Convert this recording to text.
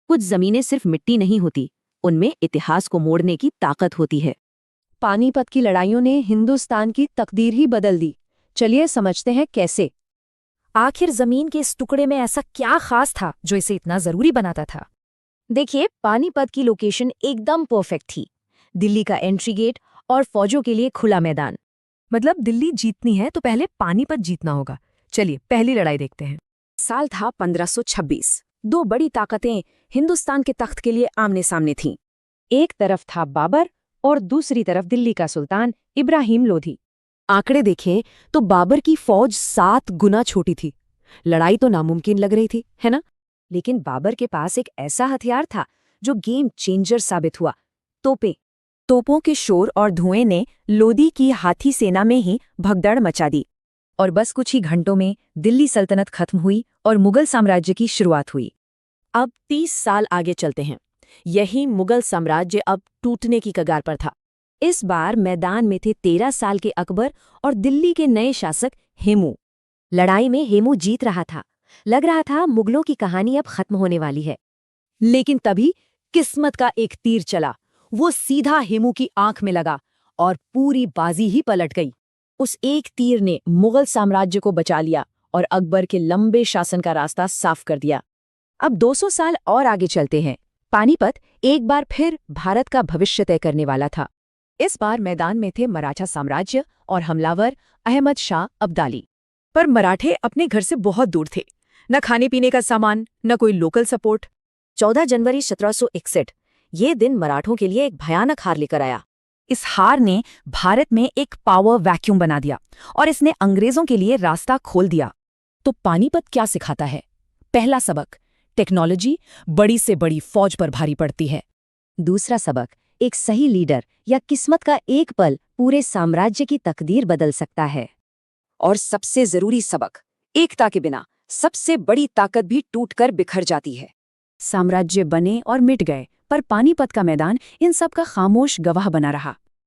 कुछ जमीनें सिर्फ मिट्टी नहीं होती, उनमें इतिहास को मोड़ने की ताकत होती है। पानीपत की लड़ाइयों ने हिंदुस्तान की तकदीर ही बदल दी। चलिए समझते हैं कैसे। आखिर जमीन के इस टुकड़े में ऐसा क्या खास था जो इसे इतना जरूरी बनाता था? देखिए, पानीपत की लोकेशन एकदम परफेक्ट थी। दिल्ली का एंट्री गेट और फौजों के लिए खुला मैदान। मतलब दिल्ली जीतनी है तो पहले पानीपत जीतना होगा। चलिए पहली लड़ाई देखते हैं। साल था 1526। दो बड़ी ताकतें हिंदुस्तान के तख्त के लिए आमने सामने थीं। एक तरफ था बाबर और दूसरी तरफ दिल्ली का सुल्तान इब्राहिम लोधी। आंकड़े देखें तो बाबर की फौज 7 गुना छोटी थी। लड़ाई तो नामुमकिन लग रही थी, है ना? लेकिन बाबर के पास एक ऐसा हथियार था जो गेम चेंजर साबित हुआ, तोपें। तोपों के शोर और धुएं ने लोधी की हाथी सेना में ही भगदड़ मचा दी। और बस कुछ ही घंटों में दिल्ली सल्तनत खत्म हुई और मुगल साम्राज्य की शुरुआत हुई। अब 30 साल आगे चलते हैं। यही मुगल साम्राज्य अब टूटने की कगार पर था। इस बार मैदान में थे 13 साल के अकबर और दिल्ली के नए शासक हेमू। लड़ाई में हेमू जीत रहा था। लग रहा था मुगलों की कहानी अब खत्म होने वाली है। लेकिन तभी किस्मत का एक तीर चला। वो सीधा हेमू की आंख में लगा और पूरी बाजी ही पलट गई। उस एक तीर ने मुगल साम्राज्य को बचा लिया और अकबर के लंबे शासन का रास्ता साफ कर दिया। अब 200 साल और आगे चलते हैं। पानीपत एक बार फिर भारत का भविष्य तय करने वाला था। इस बार मैदान में थे मराठा साम्राज्य और हमलावर अहमद शाह अब्दाली। पर मराठे अपने घर से बहुत दूर थे। न खाने पीने का सामान, न कोई लोकल सपोर्ट। 14 जनवरी 1761 ये दिन मराठों के लिए एक भयानक हार लेकर आया। इस हार ने भारत में एक पावर वैक्यूम बना दिया और इसने अंग्रेजों के लिए रास्ता खोल दिया। तो पानीपत क्या सिखाता है? पहला सबक, टेक्नोलॉजी बड़ी से बड़ी फौज पर भारी पड़ती है। दूसरा सबक, एक सही लीडर या किस्मत का एक पल पूरे साम्राज्य की तकदीर बदल सकता है। और सबसे जरूरी सबक, एकता के बिना सबसे बड़ी ताकत भी टूटकर बिखर जाती है। साम्राज्य बने और मिट गए, पर पानीपत का मैदान इन सब का खामोश गवाह बना रहा।